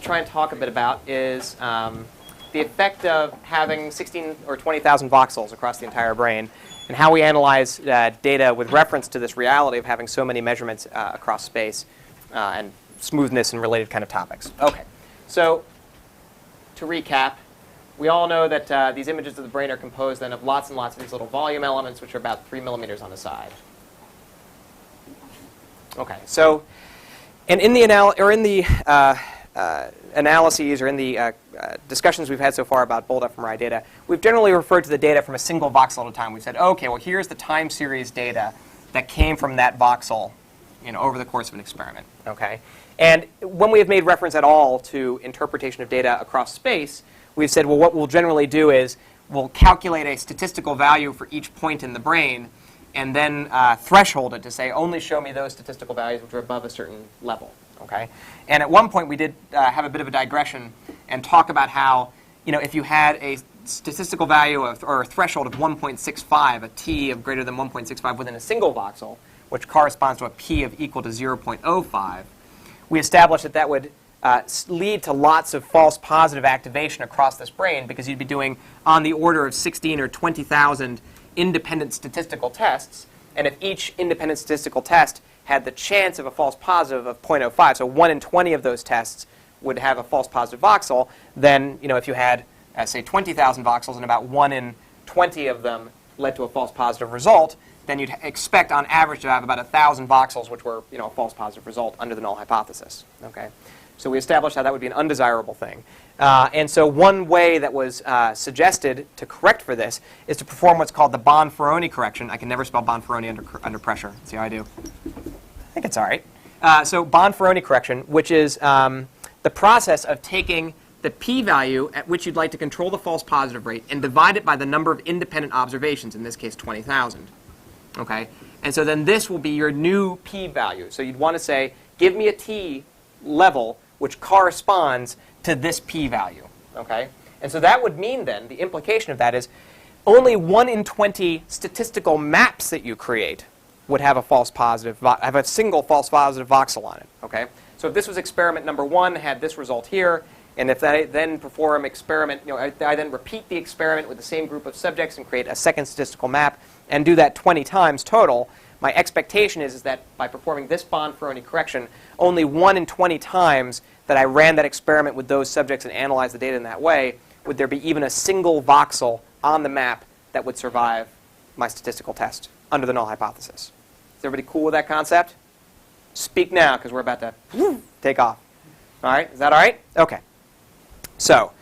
try and talk a bit about is the effect of having 16 or 20,000 voxels across the entire brain, and how we analyze data with reference to this reality of having so many measurements across space and smoothness and related kind of topics. Okay, so to recap, we all know that these images of the brain are composed then of lots and lots of these little volume elements, which are about 3 millimeters on the side. Okay, so, and in the analyses or in the discussions we've had so far about bold fMRI data, we've generally referred to the data from a single voxel at a time. We've said, okay, well, here's the time series data that came from that voxel, over the course of an experiment. Okay, and when we have made reference at all to interpretation of data across space, we've said, well, what we'll generally do is we'll calculate a statistical value for each point in the brain, and then threshold it to say, only show me those statistical values which are above a certain level. Okay? And at one point, we did have a bit of a digression and talk about how, if you had a statistical value or a threshold of 1.65, a t of greater than 1.65 within a single voxel, which corresponds to a p of equal to 0.05, we established that that would lead to lots of false positive activation across this brain, because you'd be doing on the order of 16 or 20,000 independent statistical tests, and if each independent statistical test had the chance of a false positive of 0.05, so 1 in 20 of those tests would have a false positive voxel, then if you had, say, 20,000 voxels and about 1 in 20 of them led to a false positive result, then you'd expect on average to have about 1,000 voxels which were a false positive result under the null hypothesis. Okay? So we established how that would be an undesirable thing. And so one way that was suggested to correct for this is to perform what's called the Bonferroni correction. I can never spell Bonferroni under pressure. See how I do? I think it's all right. So Bonferroni correction, which is the process of taking the p-value at which you'd like to control the false positive rate and divide it by the number of independent observations, in this case 20,000. Okay? And so then this will be your new p-value. So you'd want to say, give me a t level which corresponds to this p-value. Okay? And so that would mean then, the implication of that is, only 1 in 20 statistical maps that you create would have a false positive, have a single false positive voxel on it. Okay? So if this was experiment number 1, had this result here, and if I then perform experiment, I then repeat the experiment with the same group of subjects and create a second statistical map and do that 20 times total, my expectation is that by performing this Bonferroni correction, only 1 in 20 times that I ran that experiment with those subjects and analyzed the data in that way, would there be even a single voxel on the map that would survive my statistical test under the null hypothesis. Is everybody cool with that concept? Speak now, because we're about to take off. All right? Is that all right? Okay. So,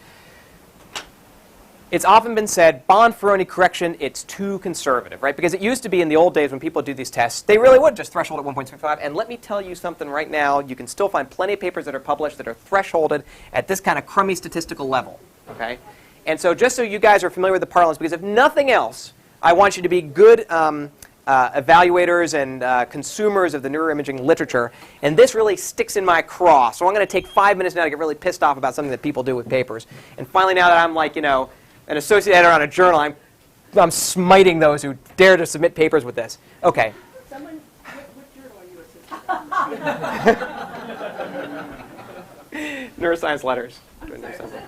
it's often been said, Bonferroni correction, it's too conservative, right? Because it used to be in the old days when people do these tests, they really would just threshold at 1.65. And let me tell you something right now, you can still find plenty of papers that are published that are thresholded at this kind of crummy statistical level. Okay? And so just so you guys are familiar with the parlance, because if nothing else, I want you to be good evaluators and consumers of the neuroimaging literature. And this really sticks in my craw. So I'm going to take 5 minutes now to get really pissed off about something that people do with papers. And finally, now that I'm like, an associate editor on a journal, I'm smiting those who dare to submit papers with this. Okay. Someone, what journal are you assisting? Neuroscience letters. Sorry.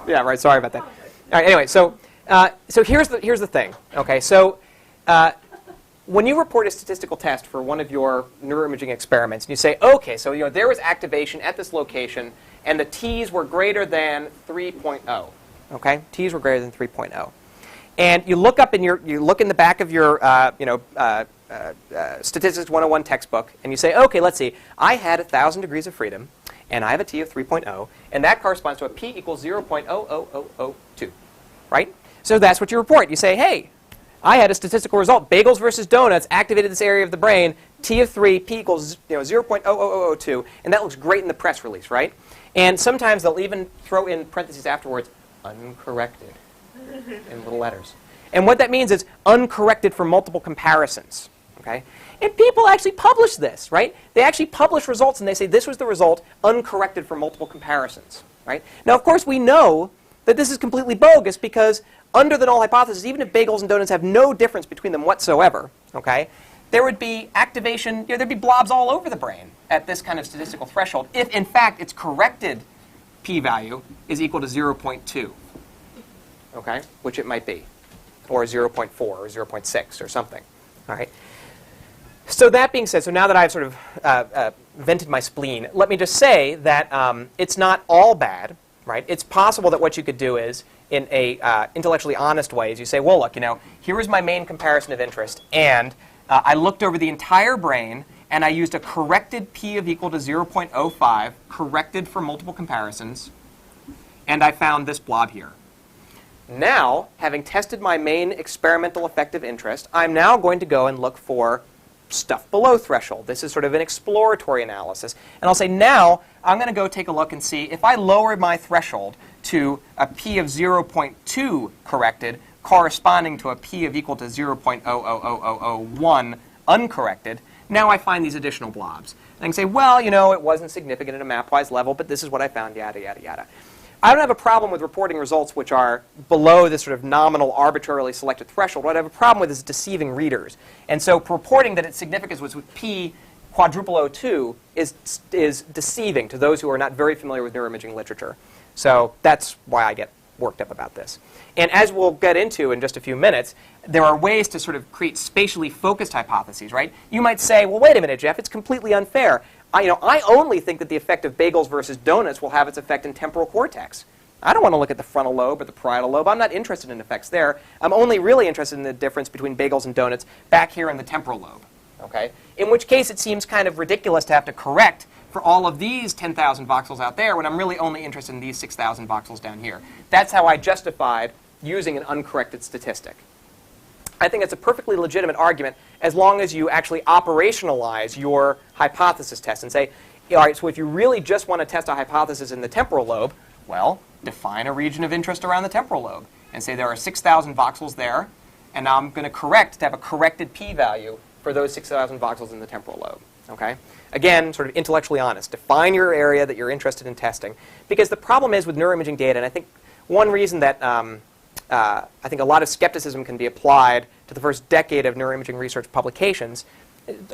Yeah, right. Sorry about that. All right. Anyway, so here's the thing. Okay. So when you report a statistical test for one of your neuroimaging experiments, and you say, okay, so there was activation at this location, and the t's were greater than 3.0. Okay, t's were greater than 3.0, and you look up in the back of your Statistics 101 textbook, and you say, okay, let's see, I had 1,000 degrees of freedom, and I have a t of 3.0, and that corresponds to a p equals 0.00002, right? So that's what you report. You say, hey, I had a statistical result. Bagels versus donuts activated this area of the brain. T of 3, p equals 0.00002, and that looks great in the press release, right? And sometimes they'll even throw in parentheses afterwards, uncorrected, in little letters. And what that means is uncorrected for multiple comparisons. Okay? And people actually publish this, right? They actually publish results, and they say this was the result uncorrected for multiple comparisons. Right? Now, of course, we know that this is completely bogus because under the null hypothesis, even if bagels and donuts have no difference between them whatsoever, okay, there would be activation, there'd be blobs all over the brain at this kind of statistical threshold if, in fact, its corrected p-value is equal to 0.2, okay, which it might be, or 0.4 or 0.6 or something, all right? So that being said, so now that I've sort of vented my spleen, let me just say that it's not all bad, right? It's possible that what you could do is, in a intellectually honest way, is you say, well, look, here is my main comparison of interest, and I looked over the entire brain, and I used a corrected p of equal to 0.05, corrected for multiple comparisons, and I found this blob here. Now, having tested my main experimental effective interest, I'm now going to go and look for stuff below threshold. This is sort of an exploratory analysis. And I'll say, now, I'm going to go take a look and see if I lower my threshold to a p of 0.2 corrected, corresponding to a p of equal to 0.00001 uncorrected, now I find these additional blobs. And I can say, well, it wasn't significant at a mapwise level, but this is what I found, yada, yada, yada. I don't have a problem with reporting results which are below this sort of nominal, arbitrarily selected threshold. What I have a problem with is deceiving readers. And so reporting that its significance was with p quadruple O2 is deceiving to those who are not very familiar with neuroimaging literature. So that's why I get worked up about this. And as we'll get into in just a few minutes, there are ways to sort of create spatially focused hypotheses, right? You might say, well, wait a minute, Jeff, it's completely unfair. I only think that the effect of bagels versus donuts will have its effect in temporal cortex. I don't want to look at the frontal lobe or the parietal lobe. I'm not interested in effects there. I'm only really interested in the difference between bagels and donuts back here in the temporal lobe. Okay? In which case, it seems kind of ridiculous to have to correct for all of these 10,000 voxels out there when I'm really only interested in these 6,000 voxels down here. That's how I justified using an uncorrected statistic. I think it's a perfectly legitimate argument as long as you actually operationalize your hypothesis test and say, all right, so if you really just want to test a hypothesis in the temporal lobe, well, define a region of interest around the temporal lobe and say there are 6,000 voxels there, and now I'm going to correct to have a corrected p-value for those 6,000 voxels in the temporal lobe. Okay? Again, sort of intellectually honest. Define your area that you're interested in testing. Because the problem is with neuroimaging data, and I think one reason that I think a lot of skepticism can be applied to the first decade of neuroimaging research publications,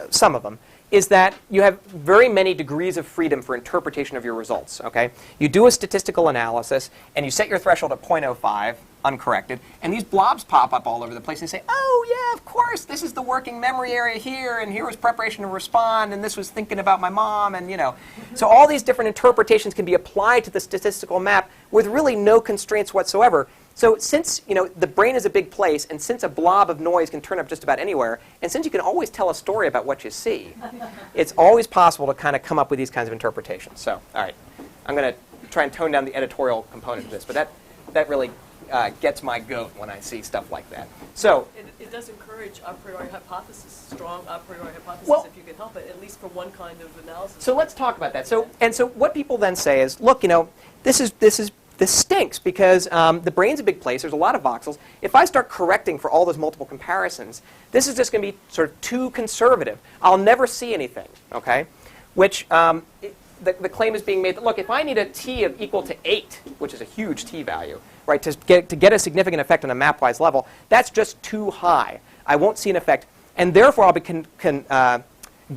some of them, is that you have very many degrees of freedom for interpretation of your results. Okay? You do a statistical analysis, and you set your threshold at 0.05, uncorrected, and these blobs pop up all over the place, and you say, oh, yeah, of course, this is the working memory area here, and here was preparation to respond, and this was thinking about my mom, and So all these different interpretations can be applied to the statistical map with really no constraints whatsoever. So since the brain is a big place, and since a blob of noise can turn up just about anywhere, and since you can always tell a story about what you see, it's always possible to kind of come up with these kinds of interpretations. So, all right, I'm going to try and tone down the editorial component of this, but that really gets my goat when I see stuff like that. So it does encourage a priori hypothesis, strong a priori hypothesis, well, if you can help it, at least for one kind of analysis. So let's talk about that. So what people then say is, look, this stinks because the brain's a big place. There's a lot of voxels. If I start correcting for all those multiple comparisons, this is just going to be sort of too conservative. I'll never see anything, okay? Which the claim is being made that, look, if I need a t of equal to 8, which is a huge t value, right, to get a significant effect on a mapwise level, that's just too high. I won't see an effect. And therefore, I'll be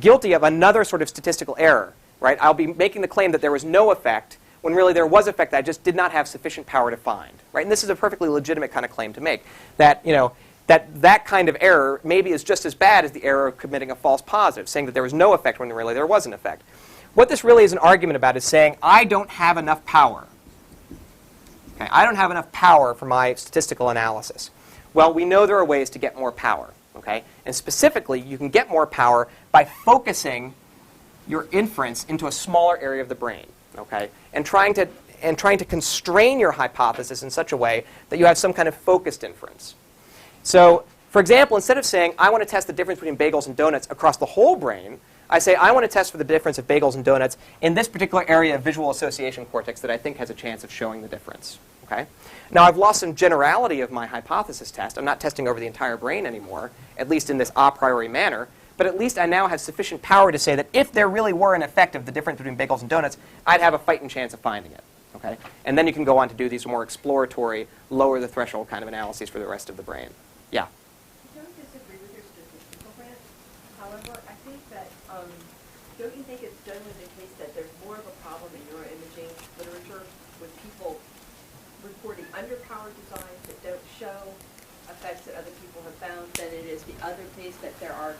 guilty of another sort of statistical error, right? I'll be making the claim that there was no effect when really there was effect that I just did not have sufficient power to find, right? And this is a perfectly legitimate kind of claim to make, that that kind of error maybe is just as bad as the error of committing a false positive, saying that there was no effect when really there was an effect. What this really is an argument about is saying, I don't have enough power. Okay, I don't have enough power for my statistical analysis. Well, we know there are ways to get more power, okay? And specifically, you can get more power by focusing your inference into a smaller area of the brain. Okay, and trying to constrain your hypothesis in such a way that you have some kind of focused inference. So, for example, instead of saying, I want to test the difference between bagels and donuts across the whole brain, I say, I want to test for the difference of bagels and donuts in this particular area of visual association cortex that I think has a chance of showing the difference. Okay? Now, I've lost some generality of my hypothesis test. I'm not testing over the entire brain anymore, at least in this a priori manner. But at least I now have sufficient power to say that if there really were an effect of the difference between bagels and donuts, I'd have a fighting chance of finding it. Okay? And then you can go on to do these more exploratory, lower the threshold kind of analyses for the rest of the brain. Yeah? Don't disagree with your statistical branch. Don't you think it's generally the case that there's more of a problem in neuroimaging literature with people reporting underpowered designs that don't show effects that other people have found than it is the other case that there are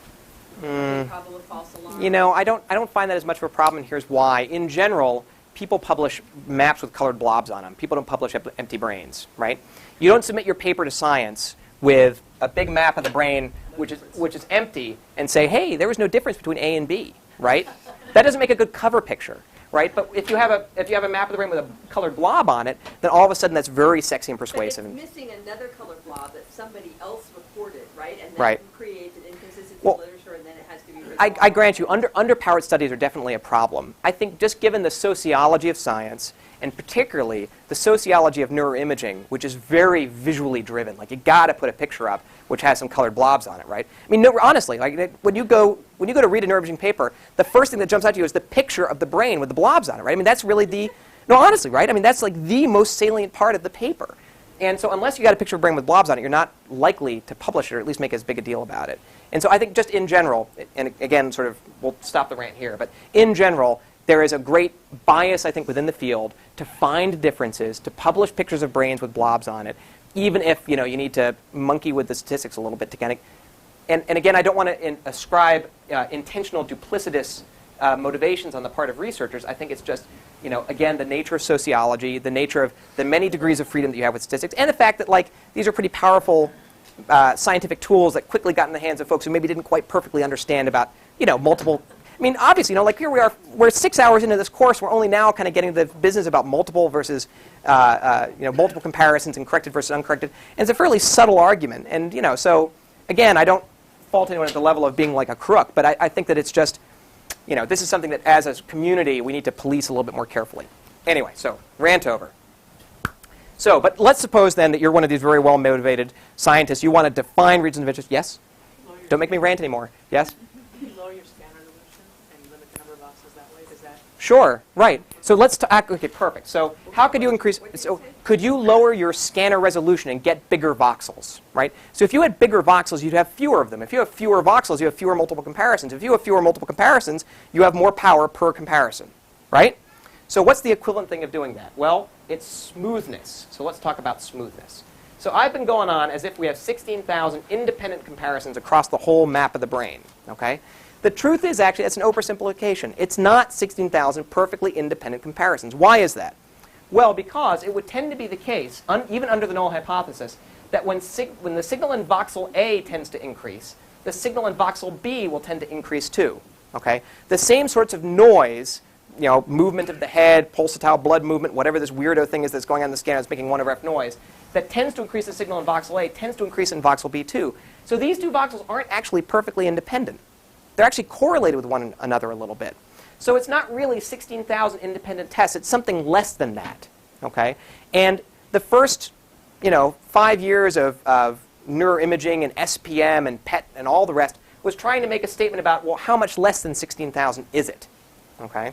a problem of false alarms? You know, I don't find that as much of a problem, and here's why. In general, people publish maps with colored blobs on them. People don't publish empty brains, right? You don't submit your paper to Science with a big map of the brain which is empty and say, hey, there was no difference between A and B, right? That doesn't make a good cover picture, right? But if you have a map of the brain with a colored blob on it, then all of a sudden that's very sexy and persuasive. But it's missing another colored blob that somebody else reported, right? And that Right. creates an inconsistency Well, in literature, and then it has to be resolved. I grant you, underpowered studies are definitely a problem. I think just given the sociology of science, and particularly the sociology of neuroimaging, which is very visually driven, like you got to put a picture up which has some colored blobs on it, right? I mean, no, honestly, like when you go to read a neuroimaging paper, the first thing that jumps out to you is the picture of the brain with the blobs on it, right? I mean, that's really no, honestly, right? I mean, that's like the most salient part of the paper. And so unless you got a picture of a brain with blobs on it, you're not likely to publish it or at least make as big a deal about it. And so I think just in general, and again, sort of, we'll stop the rant here, but in general, there is a great bias, I think, within the field to find differences, to publish pictures of brains with blobs on it, even if you need to monkey with the statistics a little bit to kind of. And again, I don't want to ascribe intentional duplicitous motivations on the part of researchers. I think it's just, again, the nature of sociology, the nature of the many degrees of freedom that you have with statistics, and the fact that like these are pretty powerful scientific tools that quickly got in the hands of folks who maybe didn't quite perfectly understand about multiple. I mean, obviously, like here we are, we're 6 hours into this course. We're only now kind of getting to the business about multiple versus, multiple comparisons and corrected versus uncorrected. And it's a fairly subtle argument. And, so again, I don't fault anyone at the level of being like a crook, but I think that it's just, this is something that as a community we need to police a little bit more carefully. Anyway, so rant over. So, but let's suppose then that you're one of these very well-motivated scientists. You want to define regions of interest. Yes? Don't make me rant anymore. Yes? Lower your scanner resolution and limit the number of voxels that way. Does that? Sure, right. So let's okay, perfect. So how could you increase? So could you lower your scanner resolution and get bigger voxels, right? So if you had bigger voxels, you'd have fewer of them. If you have fewer voxels, you have fewer multiple comparisons. If you have fewer multiple comparisons, you have more power per comparison, right? So what's the equivalent thing of doing that? Well, it's smoothness. So let's talk about smoothness. So I've been going on as if we have 16,000 independent comparisons across the whole map of the brain, okay? The truth is actually it's an oversimplification. It's not 16,000 perfectly independent comparisons. Why is that? Well, because it would tend to be the case, even under the null hypothesis, that when the signal in voxel A tends to increase, the signal in voxel B will tend to increase too, okay? The same sorts of noise, movement of the head, pulsatile blood movement, whatever this weirdo thing is that's going on in the scanner that's making 1 over F noise, that tends to increase the signal in voxel A, tends to increase in voxel B too. So these two voxels aren't actually perfectly independent. They're actually correlated with one another a little bit. So it's not really 16,000 independent tests. It's something less than that, okay? And the first, 5 years of neuroimaging and SPM and PET and all the rest was trying to make a statement about, well, how much less than 16,000 is it, okay?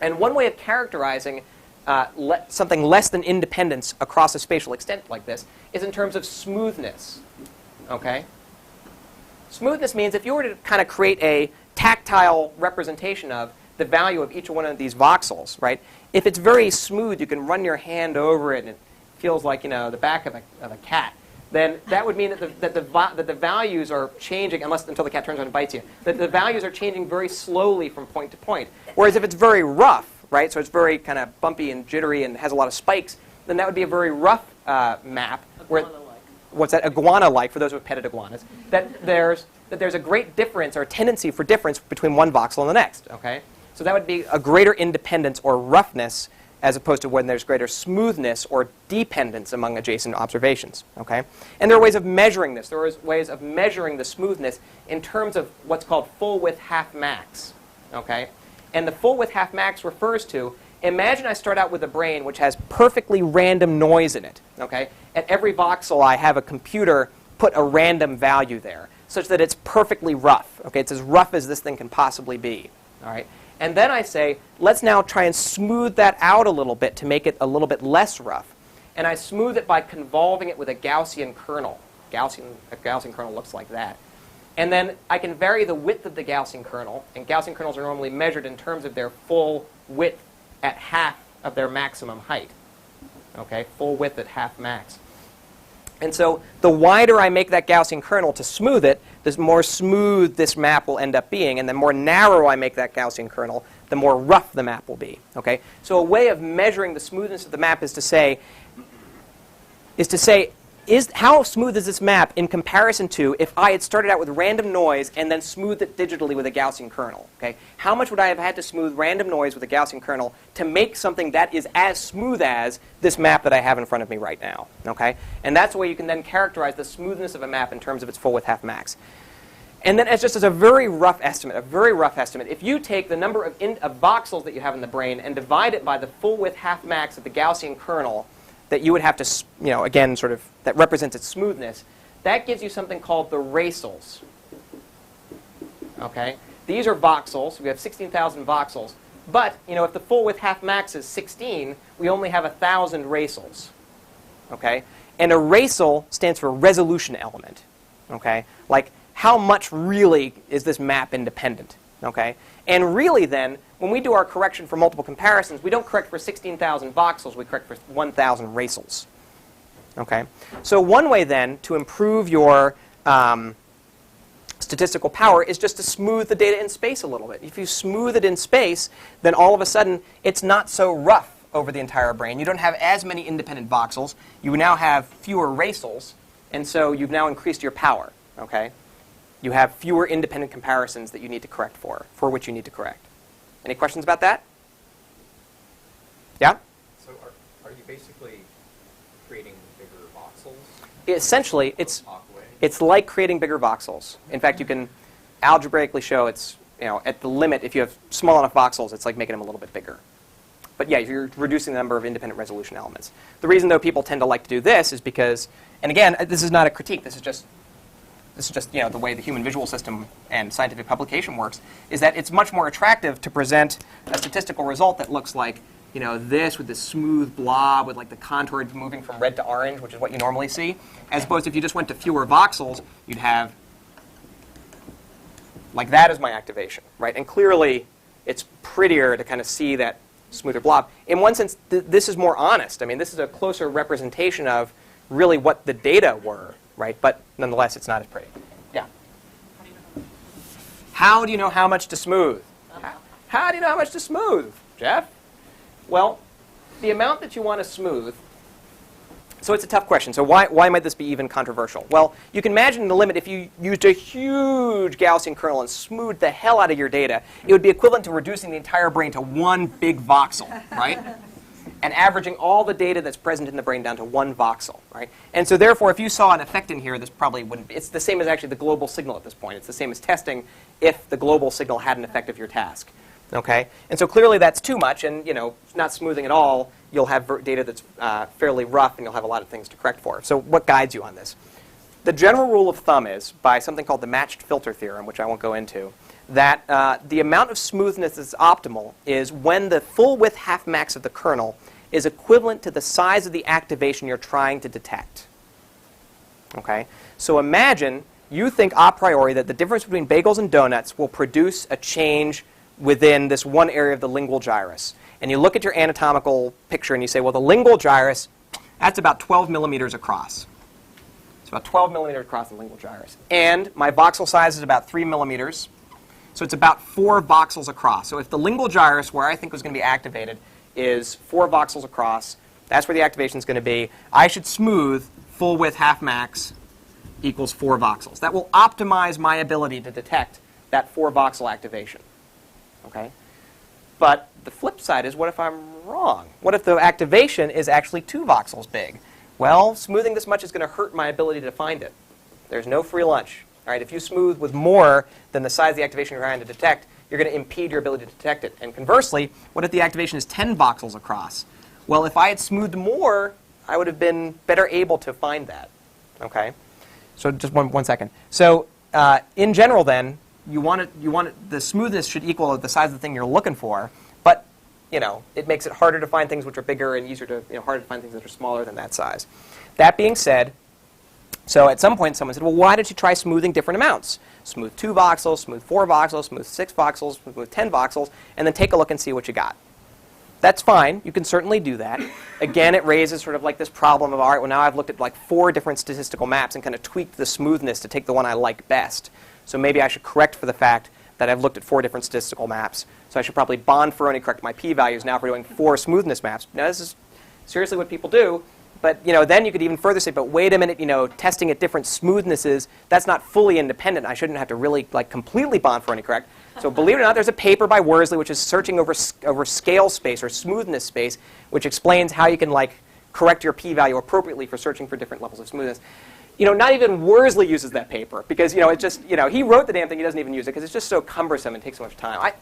And one way of characterizing something less than independence across a spatial extent like this is in terms of smoothness, okay? Smoothness means if you were to kind of create a tactile representation of the value of each one of these voxels, right? If it's very smooth, you can run your hand over it and it feels like, the back of a cat. Then that would mean that the values are changing, until the cat turns around and bites you, that the values are changing very slowly from point to point. Whereas if it's very rough, right, so it's very kind of bumpy and jittery and has a lot of spikes, then that would be a very rough map. Iguana-like. What's that? Iguana-like, for those who have petted iguanas. That there's a great difference or tendency for difference between one voxel and the next, okay? So that would be a greater independence or roughness as opposed to when there's greater smoothness or dependence among adjacent observations, okay? And there are ways of measuring this. There are ways of measuring the smoothness in terms of what's called full width half max, okay? And the full width half max refers to, imagine I start out with a brain which has perfectly random noise in it, okay? At every voxel, I have a computer put a random value there, such that it's perfectly rough, okay? It's as rough as this thing can possibly be, all right? And then I say, let's now try and smooth that out a little bit to make it a little bit less rough. And I smooth it by convolving it with a Gaussian kernel. A Gaussian kernel looks like that. And then I can vary the width of the Gaussian kernel. And Gaussian kernels are normally measured in terms of their full width at half of their maximum height. Okay, full width at half max. And so the wider I make that Gaussian kernel to smooth it, the more smooth this map will end up being. And the more narrow I make that Gaussian kernel, the more rough the map will be. Okay? So a way of measuring the smoothness of the map is to say, how smooth is this map in comparison to if I had started out with random noise and then smoothed it digitally with a Gaussian kernel? Okay? How much would I have had to smooth random noise with a Gaussian kernel to make something that is as smooth as this map that I have in front of me right now? Okay? And that's the way you can then characterize the smoothness of a map in terms of its full width half max. And then just as a very rough estimate, if you take the number of voxels that you have in the brain and divide it by the full width half max of the Gaussian kernel, that you would have to, again, sort of, that represents its smoothness, that gives you something called the racels. Okay? These are voxels. We have 16,000 voxels. But, if the full width half max is 16, we only have 1,000 racels. Okay? And a racel stands for resolution element. Okay? Like, how much really is this map independent? Okay? And really then, when we do our correction for multiple comparisons, we don't correct for 16,000 voxels, we correct for 1,000 racels. Okay? So one way then to improve your statistical power is just to smooth the data in space a little bit. If you smooth it in space, then all of a sudden it's not so rough over the entire brain. You don't have as many independent voxels. You now have fewer racels, and so you've now increased your power. Okay? You have fewer independent comparisons that you need to correct for which you need to correct. Any questions about that? Yeah? So are you basically creating bigger voxels? Essentially, it's like creating bigger voxels. In fact, you can algebraically show it's, at the limit, if you have small enough voxels, it's like making them a little bit bigger. But yeah, you're reducing the number of independent resolution elements. The reason, though, people tend to like to do this is because, and again, this is not a critique, this is just the way the human visual system and scientific publication works, is that it's much more attractive to present a statistical result that looks like this with this smooth blob with like the contour moving from red to orange, which is what you normally see, as opposed to if you just went to fewer voxels, you'd have like that as my activation, right? And clearly, it's prettier to kind of see that smoother blob. In one sense, this is more honest. I mean, this is a closer representation of really what the data were. Right? But nonetheless, it's not as pretty. Yeah? How do you know how much to smooth? How do you know how much to smooth, Jeff? Well, the amount that you want to smooth, so it's a tough question. So why might this be even controversial? Well, you can imagine the limit if you used a huge Gaussian kernel and smoothed the hell out of your data, it would be equivalent to reducing the entire brain to one big voxel, right? And averaging all the data that's present in the brain down to one voxel, right? And so therefore, if you saw an effect in here, this probably wouldn't be. It's the same as actually the global signal at this point. It's the same as testing if the global signal had an effect of your task, okay? And so clearly that's too much, and not smoothing at all, you'll have data that's fairly rough, and you'll have a lot of things to correct for. So what guides you on this? The general rule of thumb is, by something called the matched filter theorem, which I won't go into, that the amount of smoothness that's optimal is when the full width half max of the kernel is equivalent to the size of the activation you're trying to detect. Okay? So imagine you think a priori that the difference between bagels and donuts will produce a change within this one area of the lingual gyrus. And you look at your anatomical picture and you say, well, the lingual gyrus, that's about 12 millimeters across. It's about 12 millimeters across the lingual gyrus. And my voxel size is about 3 millimeters. So it's about 4 voxels across. So if the lingual gyrus, where I think was going to be activated, is 4 voxels across, that's where the activation is going to be, I should smooth full width half max equals 4 voxels. That will optimize my ability to detect that 4 voxel activation. Okay? But the flip side is, what if I'm wrong? What if the activation is actually 2 voxels big? Well, smoothing this much is going to hurt my ability to find it. There's no free lunch. All right? If you smooth with more than the size of the activation you're trying to detect, you're going to impede your ability to detect it. And conversely, what if the activation is 10 voxels across? Well, if I had smoothed more, I would have been better able to find that. Okay? So just one second. So in general, then, the smoothness should equal the size of the thing you're looking for. But it makes it harder to find things which are bigger and easier to harder to find things that are smaller than that size. That being said, So at some point, someone said, well, why don't you try smoothing different amounts? Smooth 2 voxels, smooth 4 voxels, smooth 6 voxels, smooth 10 voxels, and then take a look and see what you got. That's fine. You can certainly do that. Again, it raises sort of like this problem of, all right, well, now I've looked at like 4 different statistical maps and kind of tweaked the smoothness to take the one I like best. So maybe I should correct for the fact that I've looked at 4 different statistical maps. So I should probably Bonferroni correct my p-values now for doing 4 smoothness maps. Now, this is seriously what people do. But then you could even further say, but wait a minute, testing at different smoothnesses, that's not fully independent. I shouldn't have to really completely Bonferroni correct. So believe it or not, there's a paper by Worsley which is searching over scale space or smoothness space, which explains how you can correct your p-value appropriately for searching for different levels of smoothness. Not even Worsley uses that paper because it's just he wrote the damn thing, he doesn't even use it because it's just so cumbersome and takes so much time.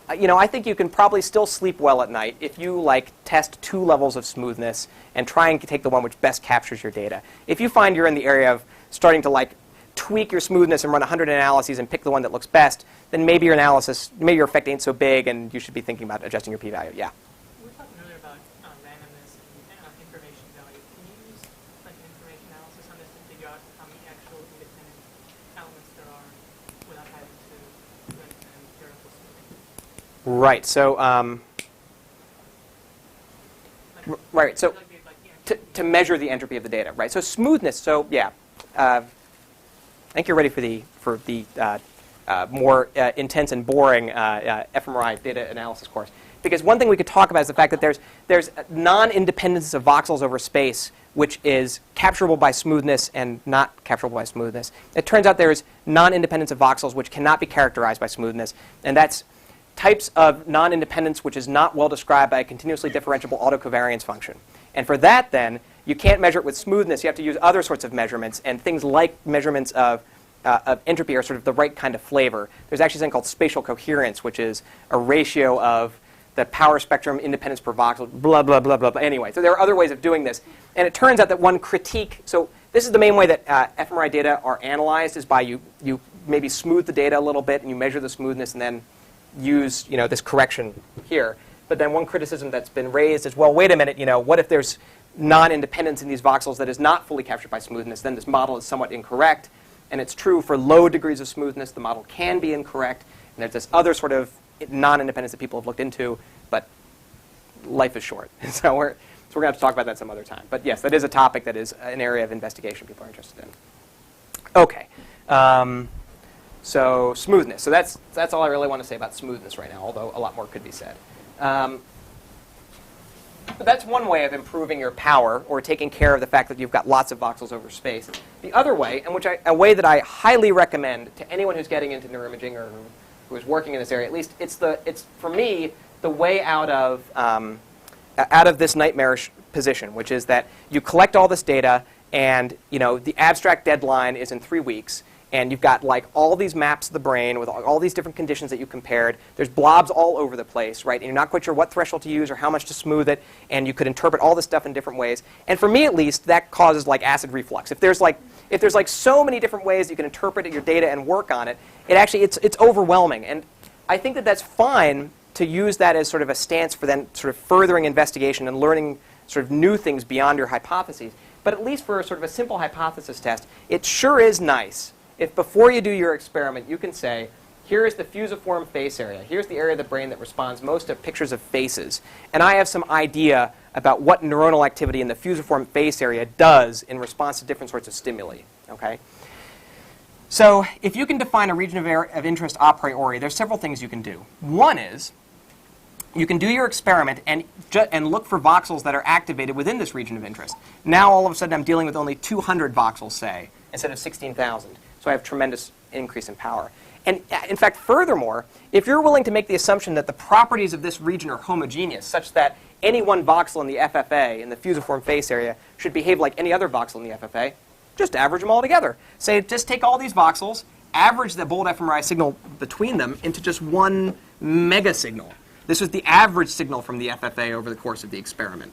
I think you can probably still sleep well at night if you test 2 levels of smoothness and try and take the one which best captures your data. If you find you're in the area of starting to tweak your smoothness and run 100 analyses and pick the one that looks best, then maybe your effect ain't so big and you should be thinking about adjusting your p-value. Yeah. We were talking earlier about randomness and information value. Can you use information analysis on this to figure out how many actual independent elements there are without having to do an empirical smoothing? Right. So, right. So, to measure the entropy of the data, right? So smoothness. So yeah, I think you're ready for the more intense and boring fMRI data analysis course. Because one thing we could talk about is the fact that there's non-independence of voxels over space, which is capturable by smoothness and not capturable by smoothness. It turns out there's non-independence of voxels which cannot be characterized by smoothness, and that's types of non-independence which is not well described by a continuously differentiable autocovariance function. And for that, then, you can't measure it with smoothness. You have to use other sorts of measurements, and things like measurements of entropy are sort of the right kind of flavor. There's actually something called spatial coherence, which is a ratio of the power spectrum independence per voxel, blah, blah, blah, blah, blah. Anyway, so there are other ways of doing this. And it turns out that one critique, so this is the main way that fMRI data are analyzed, is by you maybe smooth the data a little bit, and you measure the smoothness, and then use this correction here. But then one criticism that's been raised is, well, wait a minute, what if there's non-independence in these voxels that is not fully captured by smoothness? Then this model is somewhat incorrect. And it's true for low degrees of smoothness, the model can be incorrect. And there's this other sort of non-independence that people have looked into, but life is short. So we're going to have to talk about that some other time. But yes, that is a topic that is an area of investigation people are interested in. OK. So smoothness. So that's all I really want to say about smoothness right now, although a lot more could be said. But that's one way of improving your power or taking care of the fact that you've got lots of voxels over space. The other way, and a way that I highly recommend to anyone who's getting into neuroimaging or who is working in this area, at least it's for me the way out of this nightmarish position, which is that you collect all this data and the abstract deadline is in 3 weeks. And you've got all these maps of the brain with all these different conditions that you compared. There's blobs all over the place, right? And you're not quite sure what threshold to use or how much to smooth it. And you could interpret all this stuff in different ways. And for me, at least, that causes acid reflux. If there's so many different ways you can interpret your data and work on it, it's overwhelming. And I think that that's fine to use that as sort of a stance for then sort of furthering investigation and learning sort of new things beyond your hypotheses. But at least for sort of a simple hypothesis test, it sure is nice if before you do your experiment, you can say, here is the fusiform face area. Here's the area of the brain that responds most to pictures of faces. And I have some idea about what neuronal activity in the fusiform face area does in response to different sorts of stimuli. Okay? So if you can define a region of interest a priori, there's several things you can do. One is you can do your experiment and look for voxels that are activated within this region of interest. Now all of a sudden I'm dealing with only 200 voxels, say, instead of 16,000. So I have tremendous increase in power. And in fact, furthermore, if you're willing to make the assumption that the properties of this region are homogeneous, such that any one voxel in the FFA, in the fusiform face area, should behave like any other voxel in the FFA, just average them all together. Say, just take all these voxels, average the bold fMRI signal between them into just one mega signal. This was the average signal from the FFA over the course of the experiment.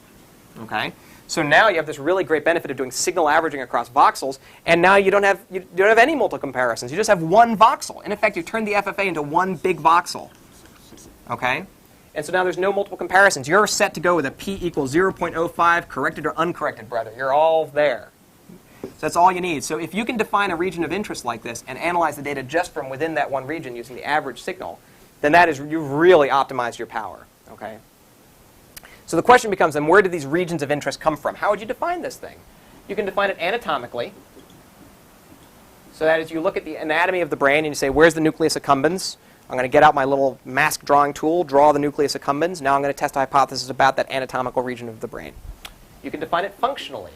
Okay? So now you have this really great benefit of doing signal averaging across voxels, and now you don't have any multiple comparisons. You just have one voxel. In effect, you turn the FFA into one big voxel. Okay? And so now there's no multiple comparisons. You're set to go with a p equals 0.05, corrected or uncorrected, brother. You're all there. that's all you need. So if you can define a region of interest like this and analyze the data just from within that one region using the average signal, then you've really optimized your power. Okay? So the question becomes, then where do these regions of interest come from? How would you define this thing? You can define it anatomically. So that is, you look at the anatomy of the brain and you say, where's the nucleus accumbens? I'm going to get out my little mask drawing tool, draw the nucleus accumbens. Now I'm going to test a hypothesis about that anatomical region of the brain. You can define it functionally,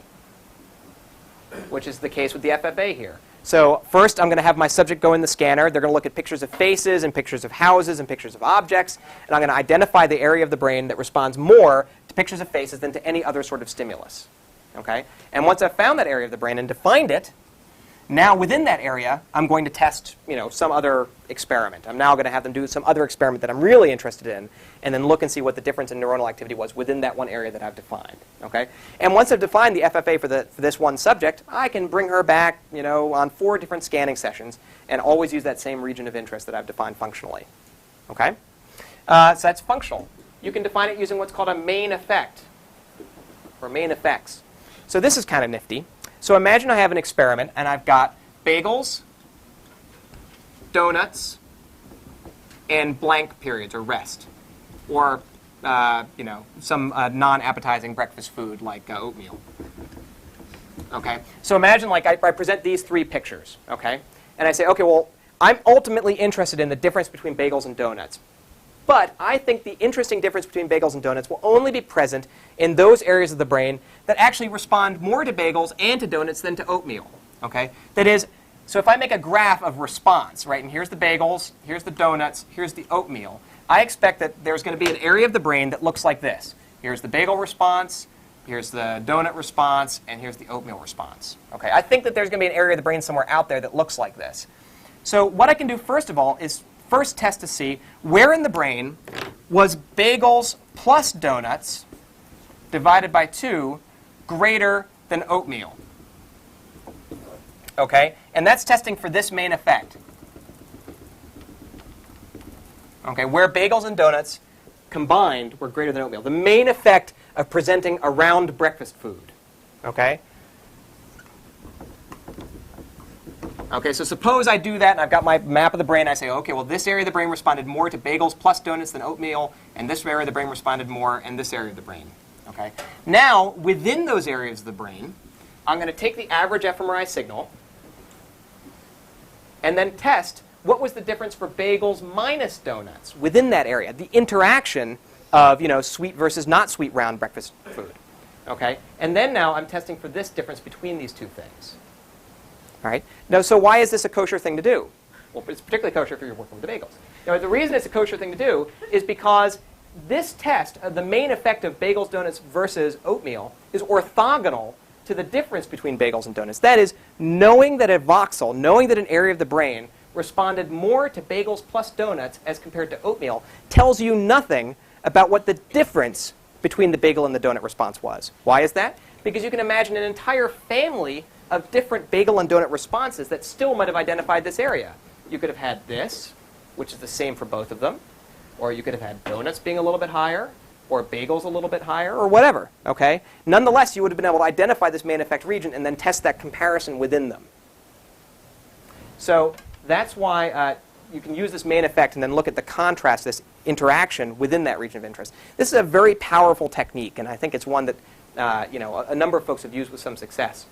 which is the case with the FFA here. So first, I'm going to have my subject go in the scanner. They're going to look at pictures of faces and pictures of houses and pictures of objects. And I'm going to identify the area of the brain that responds more to pictures of faces than to any other sort of stimulus. Okay? And once I've found that area of the brain and defined it, now within that area, I'm going to test some other experiment. I'm now going to have them do some other experiment that I'm really interested in, and then look and see what the difference in neuronal activity was within that one area that I've defined. Okay? And once I've defined the FFA for this one subject, I can bring her back on 4 different scanning sessions and always use that same region of interest that I've defined functionally. Okay? So that's functional. You can define it using what's called a main effect, or main effects. So this is kind of nifty. So imagine I have an experiment, and I've got bagels, donuts, and blank periods, or rest, or some non-appetizing breakfast food like oatmeal. Okay. So imagine I present these 3 pictures. Okay. And I say, okay, well, I'm ultimately interested in the difference between bagels and donuts. But I think the interesting difference between bagels and donuts will only be present in those areas of the brain that actually respond more to bagels and to donuts than to oatmeal. Okay? That is, so if I make a graph of response, right, and here's the bagels, here's the donuts, here's the oatmeal, I expect that there's going to be an area of the brain that looks like this. Here's the bagel response, here's the donut response, and here's the oatmeal response. Okay? I think that there's going to be an area of the brain somewhere out there that looks like this. So what I can do first of all is first test to see where in the brain was bagels plus donuts divided by 2 greater than oatmeal. Okay? And that's testing for this main effect. Okay, where bagels and donuts combined were greater than oatmeal. The main effect of presenting a round breakfast food. Okay? Okay, so suppose I do that, and I've got my map of the brain. I say, okay, well, this area of the brain responded more to bagels plus donuts than oatmeal, and this area of the brain responded more in this area of the brain. Okay? Now, within those areas of the brain, I'm going to take the average fMRI signal and then test what was the difference for bagels minus donuts within that area, the interaction of sweet versus not sweet round breakfast food. Okay? And then now I'm testing for this difference between these 2 things. All right? Now, so why is this a kosher thing to do? Well, it's particularly kosher if you're working with the bagels. Now, the reason it's a kosher thing to do is because this test of the main effect of bagels, donuts versus oatmeal is orthogonal to the difference between bagels and donuts. That is, knowing that a voxel, knowing that an area of the brain responded more to bagels plus donuts as compared to oatmeal, tells you nothing about what the difference between the bagel and the donut response was. Why is that? Because you can imagine an entire family of different bagel and donut responses that still might have identified this area. You could have had this, which is the same for both of them, or you could have had donuts being a little bit higher, or bagels a little bit higher, or whatever. Okay? Nonetheless, you would have been able to identify this main effect region and then test that comparison within them. So that's why you can use this main effect and then look at the contrast, this interaction within that region of interest. This is a very powerful technique, and I think it's one that a number of folks have used with some success.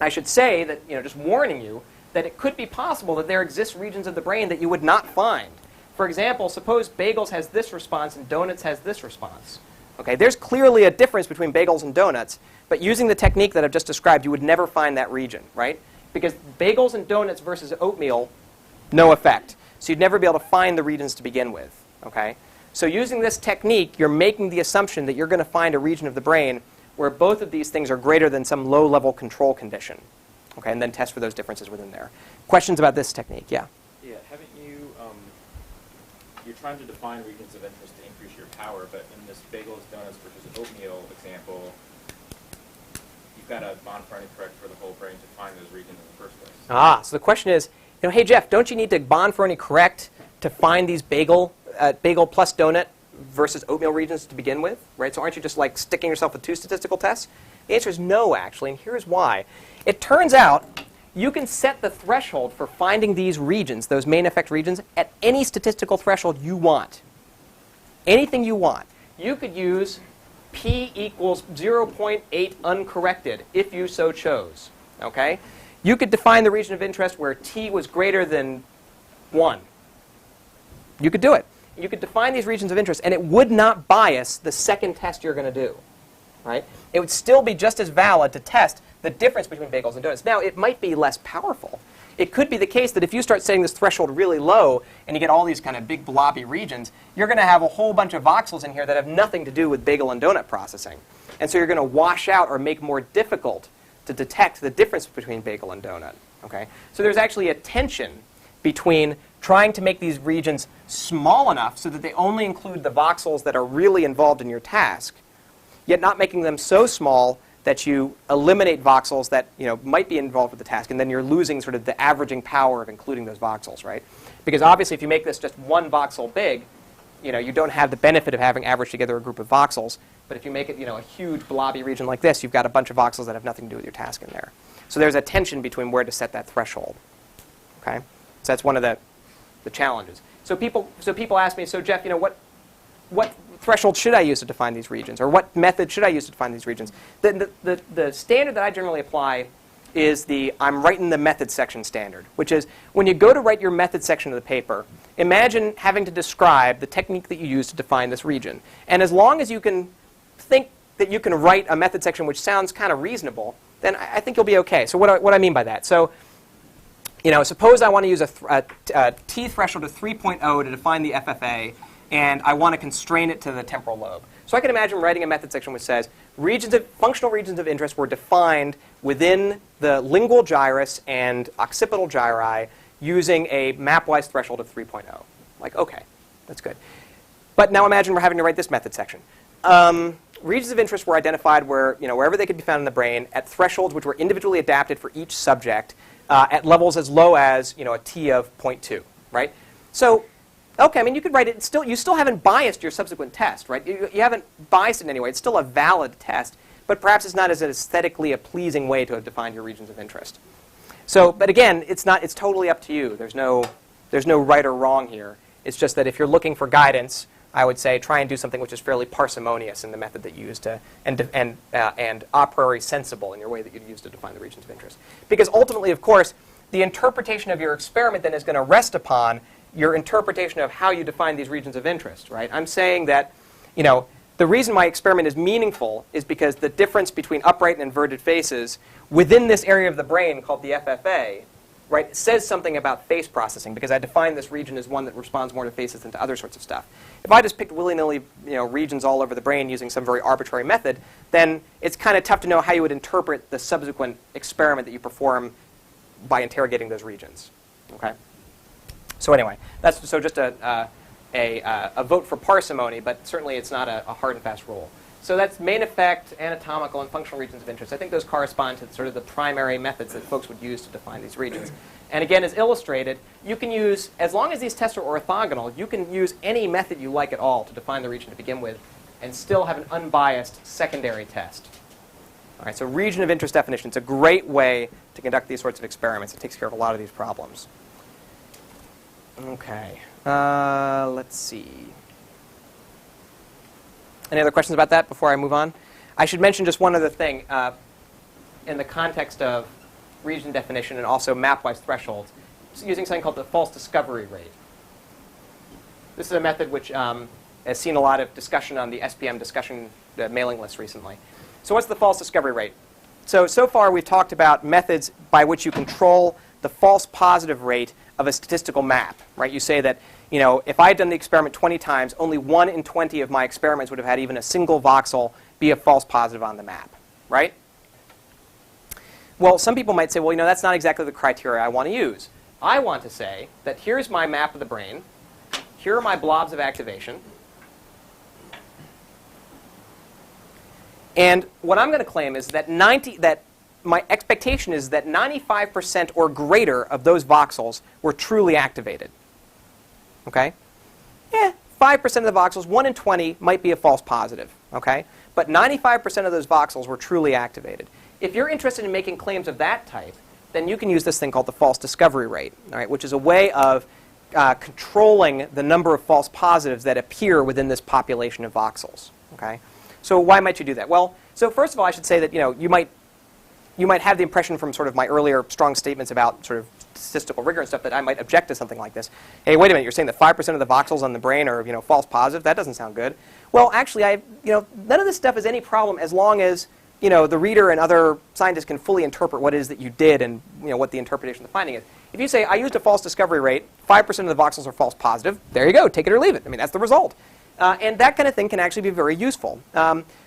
I should say that, just warning you, that it could be possible that there exist regions of the brain that you would not find. For example, suppose bagels has this response and donuts has this response. Okay, there's clearly a difference between bagels and donuts, but using the technique that I've just described, you would never find that region, right? Because bagels and donuts versus oatmeal, no effect. So you'd never be able to find the regions to begin with, okay? So using this technique, you're making the assumption that you're going to find a region of the brain where both of these things are greater than some low-level control condition. Okay, and then test for those differences within there. Questions about this technique? Yeah? Yeah, haven't you, you're trying to define regions of interest to increase your power, but in this bagels, donuts versus oatmeal example, you've got to Bonferroni correct for the whole brain to find those regions in the first place. So the question is, hey Jeff, don't you need to Bonferroni correct to find these bagel plus donut versus oatmeal regions to begin with, right? So aren't you just sticking yourself with 2 statistical tests? The answer is no, actually, and here's why. It turns out you can set the threshold for finding these regions, those main effect regions, at any statistical threshold you want. Anything you want. You could use p equals 0.8 uncorrected if you so chose. Okay? You could define the region of interest where t was greater than 1. You could do it. You could define these regions of interest, and it would not bias the second test you're going to do. Right? It would still be just as valid to test the difference between bagels and donuts. Now, it might be less powerful. It could be the case that if you start setting this threshold really low and you get all these kind of big blobby regions, you're going to have a whole bunch of voxels in here that have nothing to do with bagel and donut processing. And so you're going to wash out or make more difficult to detect the difference between bagel and donut. Okay? So there's actually a tension between trying to make these regions small enough so that they only include the voxels that are really involved in your task, yet not making them so small that you eliminate voxels that might be involved with the task, and then you're losing sort of the averaging power of including those voxels, right? Because obviously, if you make this just one voxel big, you don't have the benefit of having averaged together a group of voxels. But if you make it a huge blobby region like this, you've got a bunch of voxels that have nothing to do with your task in there. So there's a tension between where to set that threshold. Okay, so that's one of the challenges. So people ask me, so Jeff, what threshold should I use to define these regions? Or what method should I use to define these regions? The standard that I generally apply is I'm writing the method section standard, which is when you go to write your method section of the paper, imagine having to describe the technique that you use to define this region. And as long as you can think that you can write a method section which sounds kind of reasonable, then I think you'll be OK. So what I mean by that? So suppose I want to use a t threshold of 3.0 to define the FFA, and I want to constrain it to the temporal lobe. So I can imagine writing a method section which says functional regions of interest were defined within the lingual gyrus and occipital gyri using a mapwise threshold of 3.0. Like, OK, that's good. But now imagine we're having to write this method section. Regions of interest were identified wherever they could be found in the brain at thresholds which were individually adapted for each subject at levels as low as a t of 0.2, right? So OK, I mean, you could write it. You still haven't biased your subsequent test, right? You haven't biased it in any way. It's still a valid test, but perhaps it's not as aesthetically a pleasing way to have defined your regions of interest. So, but again, it's totally up to you. There's no right or wrong here. It's just that if you're looking for guidance, I would say try and do something which is fairly parsimonious in the method that you use and a priori sensible in your way that you'd use to define the regions of interest. Because ultimately, of course, the interpretation of your experiment then is going to rest upon your interpretation of how you define these regions of interest, right? I'm saying that, the reason my experiment is meaningful is because the difference between upright and inverted faces within this area of the brain called the FFA, right, says something about face processing because I define this region as one that responds more to faces than to other sorts of stuff. If I just picked willy-nilly, regions all over the brain using some very arbitrary method, then it's kind of tough to know how you would interpret the subsequent experiment that you perform by interrogating those regions. Okay. So anyway, that's just a vote for parsimony, but certainly it's not a hard and fast rule. So that's main effect, anatomical, and functional regions of interest. I think those correspond to sort of the primary methods that folks would use to define these regions. And again, as illustrated, you can use, as long as these tests are orthogonal, you can use any method you like at all to define the region to begin with and still have an unbiased secondary test. All right, so region of interest definition is a great way to conduct these sorts of experiments. It takes care of a lot of these problems. OK, let's see. Any other questions about that before I move on? I should mention just one other thing in the context of region definition and also mapwise thresholds, using something called the false discovery rate. This is a method which has seen a lot of discussion on the SPM discussion mailing list recently. So what's the false discovery rate? So far we've talked about methods by which you control the false positive rate of a statistical map, right? You say that, if I had done the experiment 20 times, only 1 in 20 of my experiments would have had even a single voxel be a false positive on the map, right? Well, some people might say, well, that's not exactly the criteria I want to use. I want to say that here's my map of the brain. Here are my blobs of activation. And what I'm going to claim is that my expectation is that 95% or greater of those voxels were truly activated. Okay? 5% of the voxels, 1 in 20, might be a false positive. Okay? but 95% of those voxels were truly activated. If you're interested in making claims of that type, then you can use this thing called the false discovery rate, all right, which is a way of controlling the number of false positives that appear within this population of voxels. Okay? So why might you do that? Well, so first of all, I should say that you might have the impression from sort of my earlier strong statements about sort of statistical rigor and stuff that I might object to something like this. Hey, wait a minute, you're saying that 5% of the voxels on the brain are false positive? That doesn't sound good. Well, actually, none of this stuff is any problem as long as the reader and other scientists can fully interpret what it is that you did and what the interpretation of the finding is. If you say, I used a false discovery rate, 5% of the voxels are false positive, there you go, take it or leave it. I mean, that's the result. And that kind of thing can actually be very useful.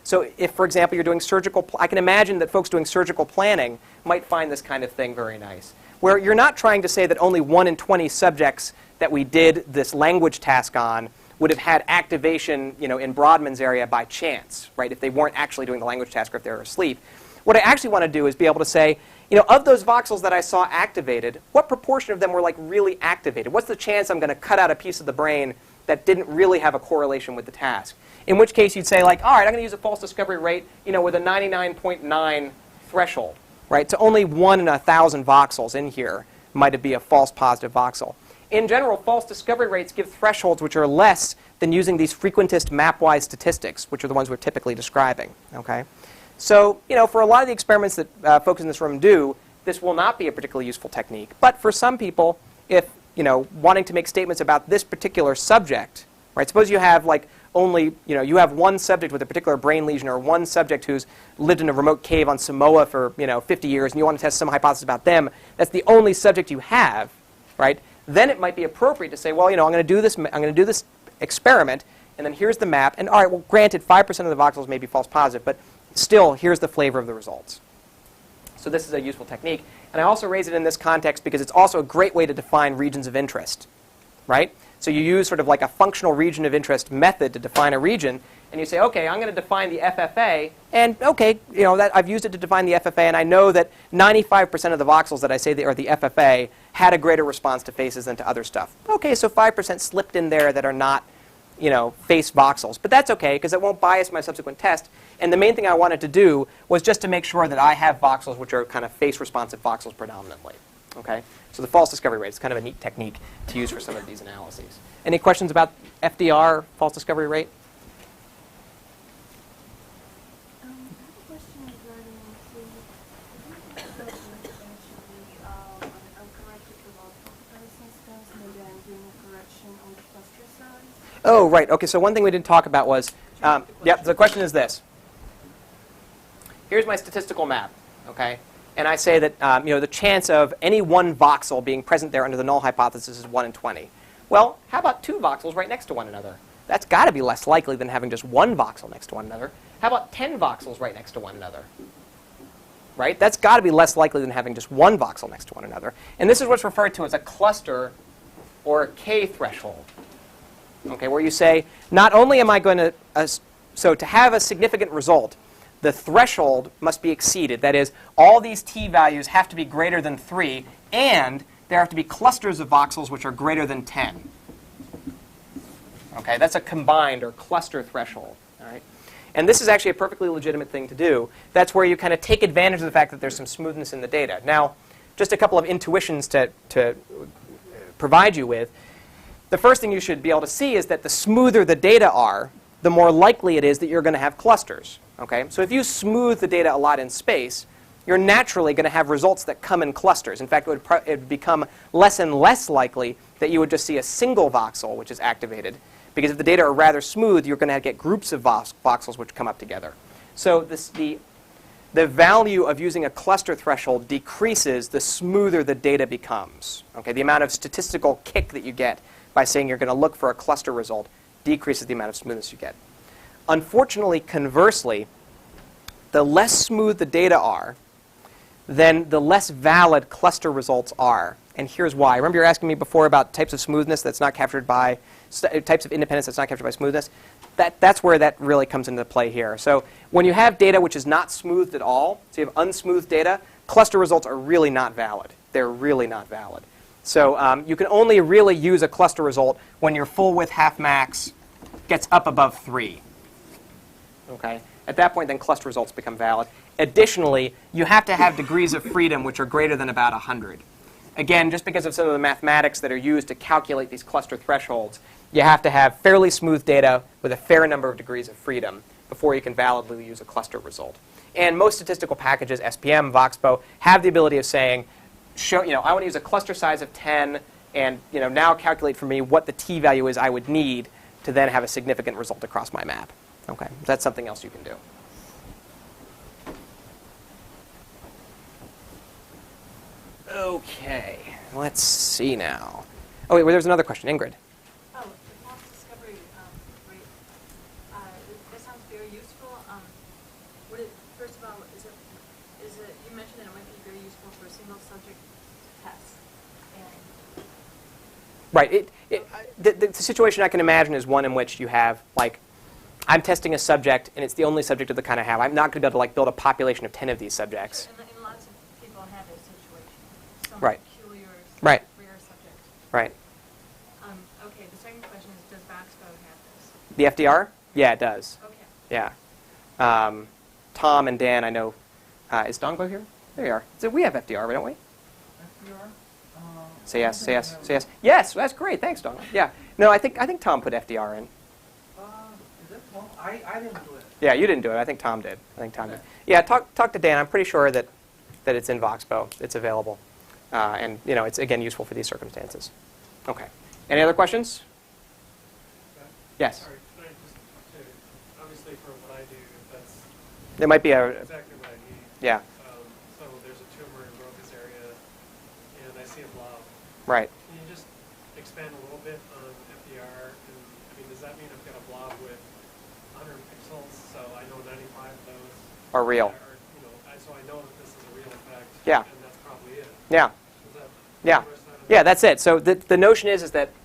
So if, for example, you're doing surgical, I can imagine that folks doing surgical planning might find this kind of thing very nice, where you're not trying to say that only 1 in 20 subjects that we did this language task on would have had activation in Brodmann's area by chance, right, if they weren't actually doing the language task or if they were asleep. What I actually want to do is be able to say, of those voxels that I saw activated, what proportion of them were really activated? What's the chance I'm going to cut out a piece of the brain that didn't really have a correlation with the task? In which case you'd say, all right, I'm going to use a false discovery rate with a 99.9 threshold, right? So only 1 in 1,000 voxels in here might be a false positive voxel. In general, false discovery rates give thresholds which are less than using these frequentist mapwise statistics, which are the ones we're typically describing. Okay? So, for a lot of the experiments that folks in this room do, this will not be a particularly useful technique. But for some people, if wanting to make statements about this particular subject, right? Suppose you have only you have one subject with a particular brain lesion, or one subject who's lived in a remote cave on Samoa for 50 years, and you want to test some hypothesis about them. That's the only subject you have, right? Then it might be appropriate to say, well, I'm going to do this experiment, and then here's the map. And all right, well, granted, 5% of the voxels may be false positive, but still, here's the flavor of the results. So this is a useful technique. And I also raise it in this context because it's also a great way to define regions of interest, right? So you use sort of like a functional region of interest method to define a region, and you say, okay, I'm going to define the FFA, and okay, that I've used it to define the FFA, and I know that 95% of the voxels that I say that are the FFA had a greater response to faces than to other stuff. Okay, so 5% slipped in there that are not, face voxels, but that's okay because it won't bias my subsequent test. And the main thing I wanted to do was just to make sure that I have voxels which are kind of face-responsive voxels predominantly. Okay, so the false discovery rate is kind of a neat technique to use for some of these analyses. Any questions about FDR, false discovery rate? I have a question regarding on uncorrected result comparison steps, maybe I'm doing a correction on the cluster size. Oh, right. Okay, so one thing we didn't talk about was, the question is this. Here's my statistical map, okay? And I say that the chance of any one voxel being present there under the null hypothesis is 1 in 20. Well, how about 2 voxels right next to one another? That's got to be less likely than having just 1 voxel next to one another. How about 10 voxels right next to one another? Right? That's got to be less likely than having just 1 voxel next to one another. And this is what's referred to as a cluster or a K threshold. Okay, where you say, not only am I going to, so to have a significant result, the threshold must be exceeded. That is, all these t values have to be greater than 3, and there have to be clusters of voxels which are greater than 10. Okay, that's a combined or cluster threshold. All right? And this is actually a perfectly legitimate thing to do. That's where you kind of take advantage of the fact that there's some smoothness in the data. Now, just a couple of intuitions to provide you with. The first thing you should be able to see is that the smoother the data are, the more likely it is that you're going to have clusters. Okay? So if you smooth the data a lot in space, you're naturally going to have results that come in clusters. In fact, it would become less and less likely that you would just see a single voxel which is activated. Because if the data are rather smooth, you're going to get groups of voxels which come up together. So the value of using a cluster threshold decreases the smoother the data becomes. Okay? The amount of statistical kick that you get by saying you're going to look for a cluster result decreases the amount of smoothness you get. Unfortunately, conversely, the less smooth the data are, then the less valid cluster results are. And here's why. Remember you were asking me before about types of smoothness that's not captured by, types of independence that's not captured by smoothness? That's where that really comes into play here. So when you have data which is not smoothed at all, so you have unsmoothed data, cluster results are really not valid. They're really not valid. So you can only really use a cluster result when your full width half max gets up above 3. Okay? At that point, then cluster results become valid. Additionally, you have to have degrees of freedom which are greater than about 100. Again, just because of some of the mathematics that are used to calculate these cluster thresholds, you have to have fairly smooth data with a fair number of degrees of freedom before you can validly use a cluster result. And most statistical packages, SPM, VoxBo, have the ability of saying, I want to use a cluster size of 10, and now calculate for me what the t-value is I would need to then have a significant result across my map. Okay, that's something else you can do. Okay, let's see now. Oh, wait, there's another question. Ingrid. Oh, the false discovery rate. That sounds very useful. First of all, is it? You mentioned that it might be very useful for a single subject test. And Right. The situation I can imagine is one in which you have, like, I'm testing a subject, and it's the only subject of the kind I have. I'm not going to be able to build a population of 10 of these subjects. and lots of people have this situation. Some Right. peculiar, Right. rare subject. Right. Okay, the second question is, does VoxBo have this? The FDR? Yeah, it does. Okay. Yeah. Tom and Dan, I know. Is Dongbo here? There you are. So we have FDR, don't we? FDR? Say yes, say yes, say yes. Yes, that's great. Thanks, Dong. Yeah. No, I think Tom put FDR in. Is it Tom? I didn't do it. Yeah, you didn't do it. I think Tom did. Did. Yeah, talk to Dan. I'm pretty sure that it's in VoxBo. It's available. And, it's, again, useful for these circumstances. Okay. Any other questions? Yes. Sorry, can I obviously for what I do, that's There might be a, exactly what I need. yeah, So there's a tumor in Broca's area, and I see a blob. right. Can you just expand a little bit on FDR? And, does that mean I've got a blob with 100 pixels, so I know 95 of those Are real. so I know that this is a real effect. Yeah. And that's probably it. Yeah. Is that Yeah. the other side of Yeah, it? that's it. So the notion is that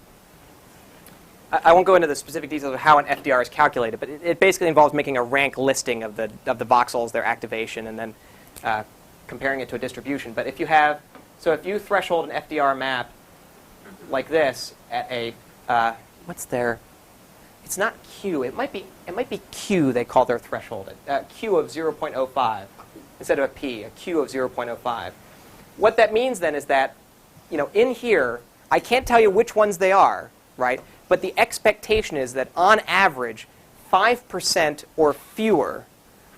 I won't go into the specific details of how an FDR is calculated, but it basically involves making a rank listing of the voxels, their activation, and then comparing it to a distribution. But if you threshold an FDR map like this at a what's their? It's not Q. It might be Q. They call their threshold Q of 0.05 instead of a P, a Q of 0.05. What that means then is that in here I can't tell you which ones they are, right? But the expectation is that, on average, 5% or fewer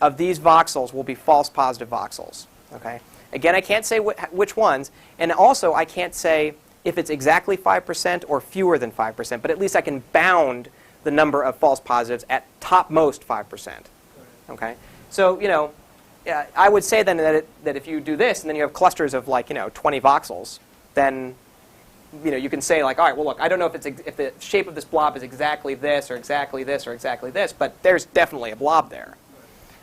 of these voxels will be false positive voxels. Okay? Again, I can't say which ones, and also I can't say if it's exactly 5% or fewer than 5%, but at least I can bound the number of false positives at topmost 5%. Okay? So, I would say then that if you do this, and then you have clusters of 20 voxels, then you can say all right, well, look, I don't know if the shape of this blob is exactly this or exactly this or exactly this, but there's definitely a blob there.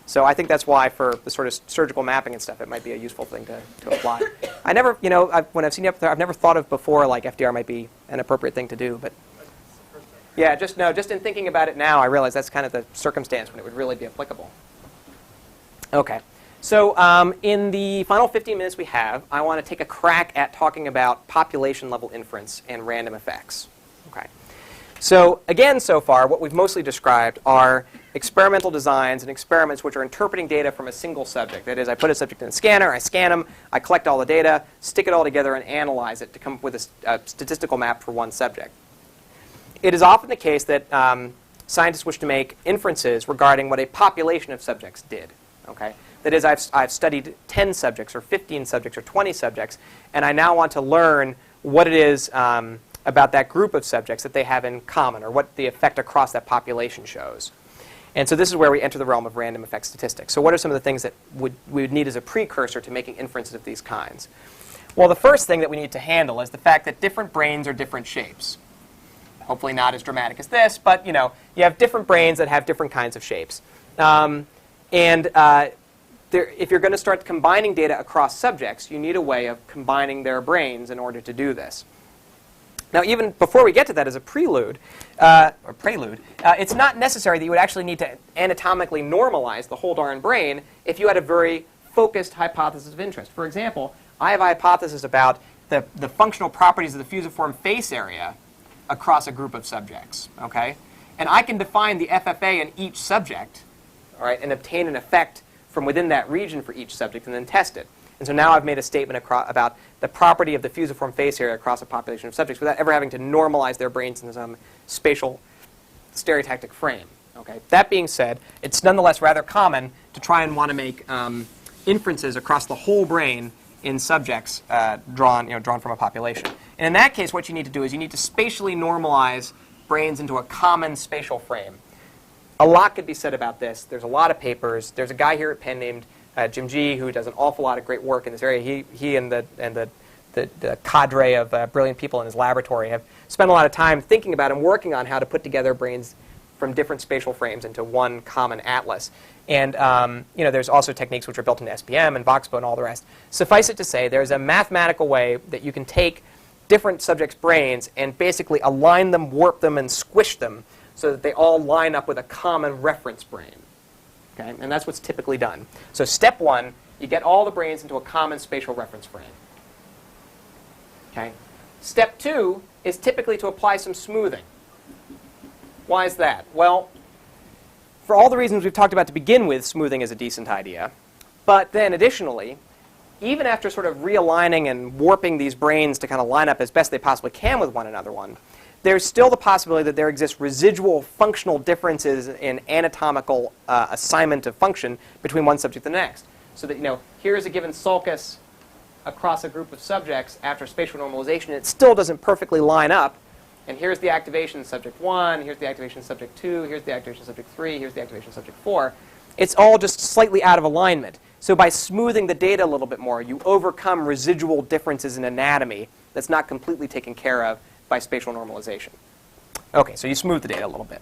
So I think that's why for the sort of surgical mapping and stuff, it might be a useful thing to apply. I never, when I've seen you up there, I've never thought of before FDR might be an appropriate thing to do, but yeah, just in thinking about it now, I realize that's kind of the circumstance when it would really be applicable. Okay. So in the final 15 minutes we have, I want to take a crack at talking about population-level inference and random effects. Okay. So again, so far, what we've mostly described are experimental designs and experiments which are interpreting data from a single subject. That is, I put a subject in a scanner, I scan them, I collect all the data, stick it all together, and analyze it to come up with a statistical map for one subject. It is often the case that scientists wish to make inferences regarding what a population of subjects did. Okay? That is, I've studied 10 subjects or 15 subjects or 20 subjects, and I now want to learn what it is about that group of subjects that they have in common, or what the effect across that population shows. And so this is where we enter the realm of random effect statistics. So what are some of the things that we would need as a precursor to making inferences of these kinds? Well, the first thing that we need to handle is the fact that different brains are different shapes. Hopefully not as dramatic as this, but you have different brains that have different kinds of shapes. If you're going to start combining data across subjects, you need a way of combining their brains in order to do this. Now, even before we get to that as a prelude, it's not necessary that you would actually need to anatomically normalize the whole darn brain if you had a very focused hypothesis of interest. For example, I have a hypothesis about the functional properties of the fusiform face area across a group of subjects. Okay? And I can define the FFA in each subject, all right, and obtain an effect from within that region for each subject and then test it. And so now I've made a statement about the property of the fusiform face area across a population of subjects without ever having to normalize their brains in some spatial stereotactic frame. Okay? That being said, it's nonetheless rather common to try and want to make inferences across the whole brain in subjects drawn from a population. And in that case, what you need to do is you need to spatially normalize brains into a common spatial frame. A lot could be said about this. There's a lot of papers. There's a guy here at Penn named Jim G, who does an awful lot of great work in this area. He and the cadre of brilliant people in his laboratory have spent a lot of time thinking about and working on how to put together brains from different spatial frames into one common atlas. And there's also techniques which are built into SPM and VoxBo and all the rest. Suffice it to say, there's a mathematical way that you can take different subjects' brains and basically align them, warp them, and squish them so that they all line up with a common reference brain. Okay? And that's what's typically done. So step one, you get all the brains into a common spatial reference frame. Okay? Step two is typically to apply some smoothing. Why is that? Well, for all the reasons we've talked about to begin with, smoothing is a decent idea. But then additionally, even after sort of realigning and warping these brains to kind of line up as best they possibly can with one another, there's still the possibility that there exists residual functional differences in anatomical assignment of function between one subject and the next. So that, here's a given sulcus across a group of subjects after spatial normalization, and it still doesn't perfectly line up. And here's the activation subject 1, here's the activation subject 2, here's the activation subject 3, here's the activation subject 4. It's all just slightly out of alignment. So by smoothing the data a little bit more, you overcome residual differences in anatomy that's not completely taken care of by spatial normalization. Okay, so you smooth the data a little bit.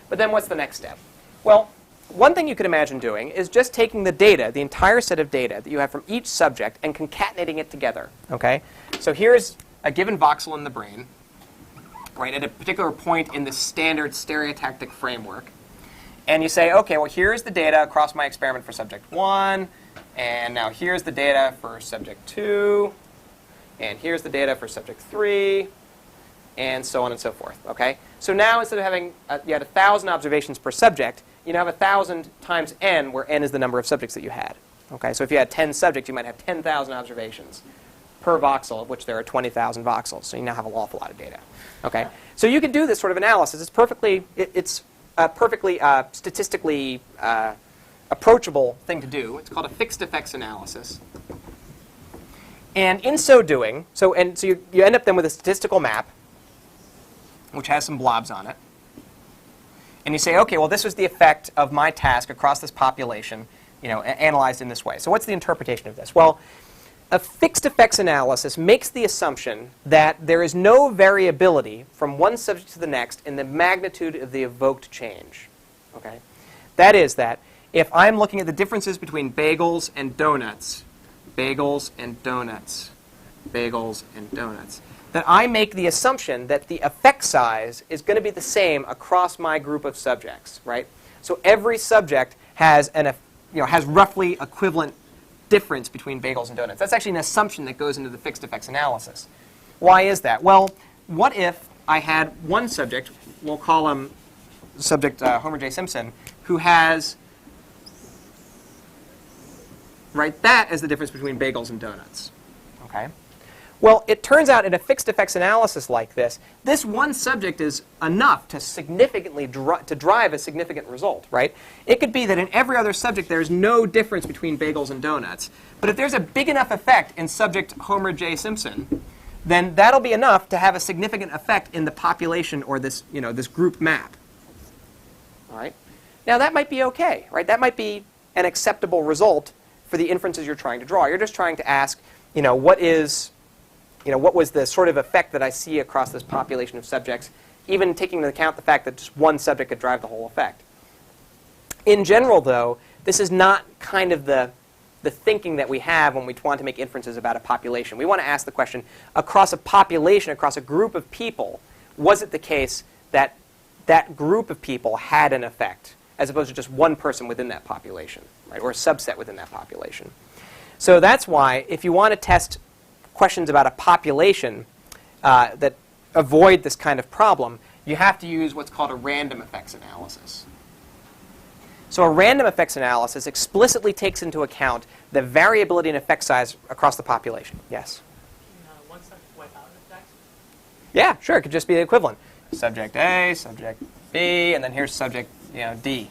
But then what's the next step? Well, one thing you could imagine doing is just taking the data, the entire set of data that you have from each subject, and concatenating it together. Okay? So here's a given voxel in the brain, right, at a particular point in the standard stereotactic framework. And you say, okay, well, here's the data across my experiment for subject 1, and now here's the data for subject 2, and here's the data for subject 3, and so on and so forth. Okay? So now instead of having you had 1,000 observations per subject, you now have 1,000 times n, where n is the number of subjects that you had. Okay? So if you had 10 subjects, you might have 10,000 observations per voxel, of which there are 20,000 voxels. So you now have an awful lot of data. Okay? So you can do this sort of analysis. It's perfectly statistically approachable thing to do. It's called a fixed effects analysis. And in so doing, so you end up then with a statistical map, which has some blobs on it. And you say, okay, well, this was the effect of my task across this population, analyzed in this way. So what's the interpretation of this? Well, a fixed effects analysis makes the assumption that there is no variability from one subject to the next in the magnitude of the evoked change. Okay? That is that if I'm looking at the differences between bagels and donuts, bagels and donuts, bagels and donuts, that I make the assumption that the effect size is going to be the same across my group of subjects, right? So every subject has has roughly equivalent difference between bagels and donuts. That's actually an assumption that goes into the fixed effects analysis. Why is that? Well, what if I had one subject, we'll call him subject Homer J. Simpson, who has that as the difference between bagels and donuts. Okay? Well, it turns out in a fixed effects analysis like this one subject is enough to significantly drive a significant result, right? It could be that in every other subject there's no difference between bagels and donuts. But if there's a big enough effect in subject Homer J. Simpson, then that'll be enough to have a significant effect in the population or this, this group map. All right? Now that might be okay, right? That might be an acceptable result for the inferences you're trying to draw. You're just trying to ask, what was the sort of effect that I see across this population of subjects, even taking into account the fact that just one subject could drive the whole effect. In general, though, this is not kind of the thinking that we have when we want to make inferences about a population. We want to ask the question, across a population, across a group of people, was it the case that that group of people had an effect, as opposed to just one person within that population, right, or a subset within that population? So that's why, if you want to test questions about a population that avoid this kind of problem, you have to use what's called a random effects analysis. So a random effects analysis explicitly takes into account the variability in effect size across the population. Yes? Can one subject wipe out an effect? Yeah, sure. It could just be the equivalent. Subject A, subject B, and then here's subject D.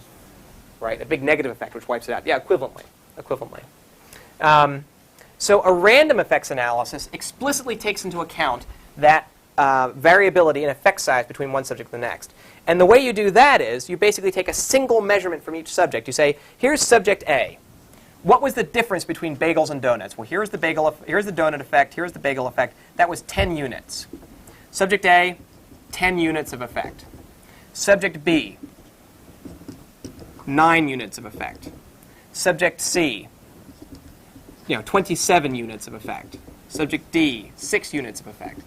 Right? A big negative effect which wipes it out. Yeah, equivalently. So a random effects analysis explicitly takes into account that variability in effect size between one subject and the next. And the way you do that is you basically take a single measurement from each subject. You say, here's subject A. What was the difference between bagels and donuts? Well, here's the donut effect, here's the bagel effect. That was 10 units. Subject A, 10 units of effect. Subject B, 9 units of effect. Subject C, 27 units of effect. Subject D, 6 units of effect.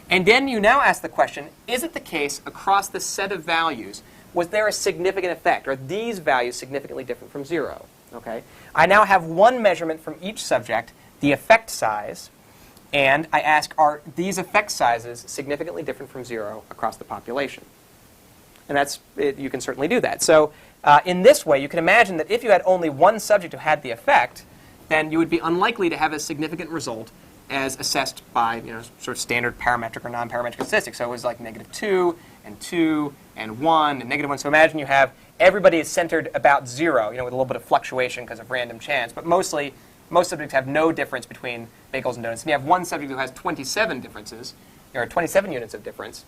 And then you now ask the question, is it the case across this set of values, was there a significant effect? Are these values significantly different from 0? Okay. I now have one measurement from each subject, the effect size, and I ask, are these effect sizes significantly different from 0 across the population? And you can certainly do that. So in this way, you can imagine that if you had only one subject who had the effect, then you would be unlikely to have a significant result as assessed by sort of standard parametric or non-parametric statistics. So it was like -2 and 2 and 1 and -1. So imagine you have everybody is centered about 0, with a little bit of fluctuation because of random chance. But mostly, most subjects have no difference between bagels and donuts. And you have one subject who has 27 differences, or 27 units of difference.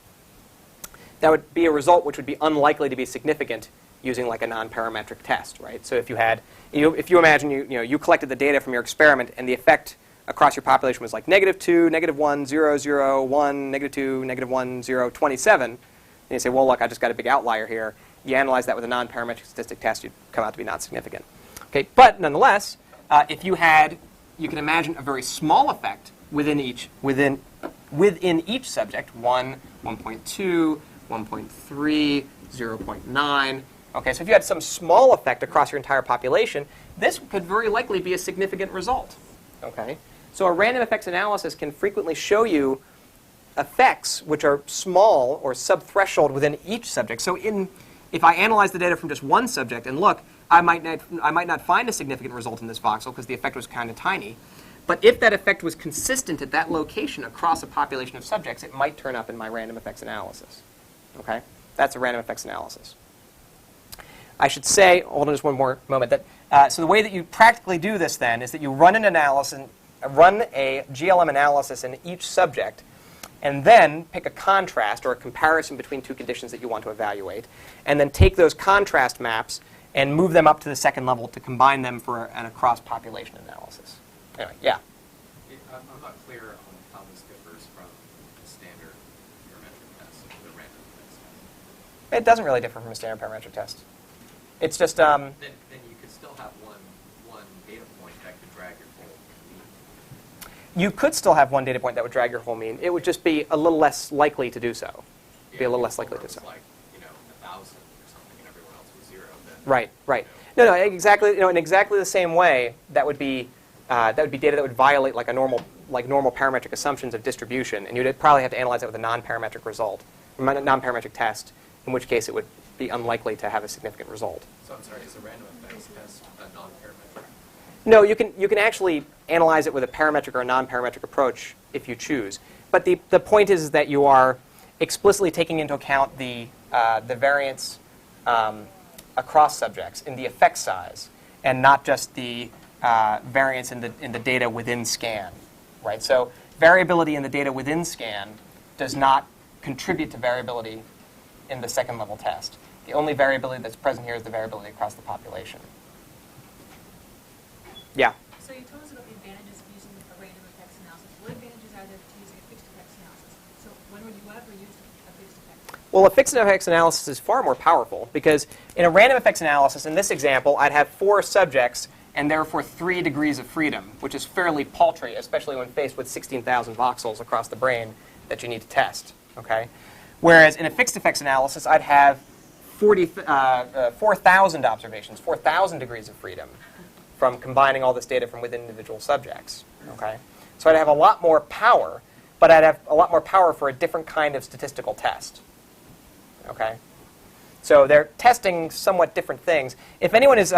That would be a result which would be unlikely to be significant using like a non-parametric test, right? So if you imagine you collected the data from your experiment and the effect across your population was like -2, -1, 0, 0, 1, -2, -1, 0, 27, and you say, well, look, I just got a big outlier here. You analyze that with a non-parametric statistic test, you'd come out to be not significant. Okay, but nonetheless, if you can imagine a very small effect within each subject, 1, 1.2, 1.3, 0.9. Okay, so if you had some small effect across your entire population, this could very likely be a significant result. Okay, so a random effects analysis can frequently show you effects which are small or sub-threshold within each subject. So if I analyze the data from just one subject and look, I might not find a significant result in this voxel because the effect was kind of tiny. But if that effect was consistent at that location across a population of subjects, it might turn up in my random effects analysis. Okay, that's a random effects analysis. I should say, hold on just one more moment, that so the way that you practically do this then is that you run a GLM analysis in each subject, and then pick a contrast or a comparison between two conditions that you want to evaluate, and then take those contrast maps and move them up to the second level to combine them for an across-population analysis. Anyway, yeah? I'm not clear on how this differs from the standard parametric test, the random effects test. It doesn't really differ from a standard parametric test. It's just... Then you could still have one data point that could drag your whole mean. You could still have one data point that would drag your whole mean. It would just be a little less likely to do so. Yeah, be a little less likely to do so. Like 1,000 or something, and everyone else was 0. Then, Right. No, exactly. In exactly the same way, that would be data that would violate like normal parametric assumptions of distribution, and you'd probably have to analyze it with a non-parametric result, non-parametric test, in which case it would be unlikely to have a significant result. So I'm sorry, is a random effects test a non-parametric? No, you can actually analyze it with a parametric or a non-parametric approach if you choose. But the point is that you are explicitly taking into account the variance across subjects in the effect size, and not just the variance in the data within scan, right? So variability in the data within scan does not contribute to variability in the second level test. The only variability that's present here is the variability across the population. Yeah? So you told us about the advantages of using a random effects analysis. What advantages are there to using a fixed effects analysis? So when would you ever use a fixed effects? Well, a fixed effects analysis is far more powerful because in a random effects analysis, in this example, I'd have 4 subjects and therefore 3 degrees of freedom, which is fairly paltry, especially when faced with 16,000 voxels across the brain that you need to test. Okay? Whereas in a fixed effects analysis, I'd have 4,000 observations, 4,000 degrees of freedom from combining all this data from within individual subjects. Okay? So I'd have a lot more power, but I'd have a lot more power for a different kind of statistical test. Okay? So they're testing somewhat different things. If anyone is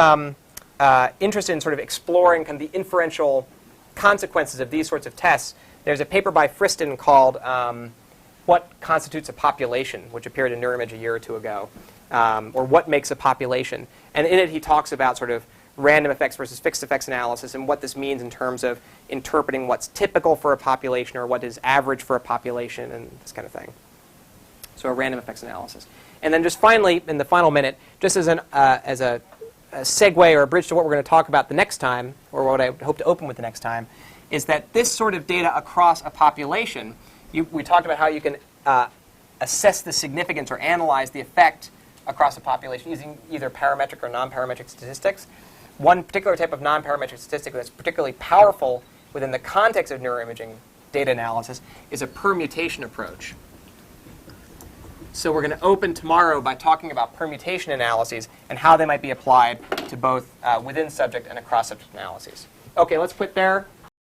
interested in sort of exploring kind of the inferential consequences of these sorts of tests, there's a paper by Friston called What Constitutes a Population, which appeared in Neuroimage a year or two ago, or What Makes a Population. And in it, he talks about sort of random effects versus fixed effects analysis and what this means in terms of interpreting what's typical for a population or what is average for a population and this kind of thing. So a random effects analysis. And then just finally, in the final minute, just as a segue or a bridge to what we're going to talk about the next time, or what I hope to open with the next time, is that this sort of data across a population, we talked about how you can assess the significance or analyze the effect across a population using either parametric or non-parametric statistics. One particular type of non-parametric statistic that's particularly powerful within the context of neuroimaging data analysis is a permutation approach. So we're going to open tomorrow by talking about permutation analyses and how they might be applied to both within subject and across subject analyses. OK, let's quit there.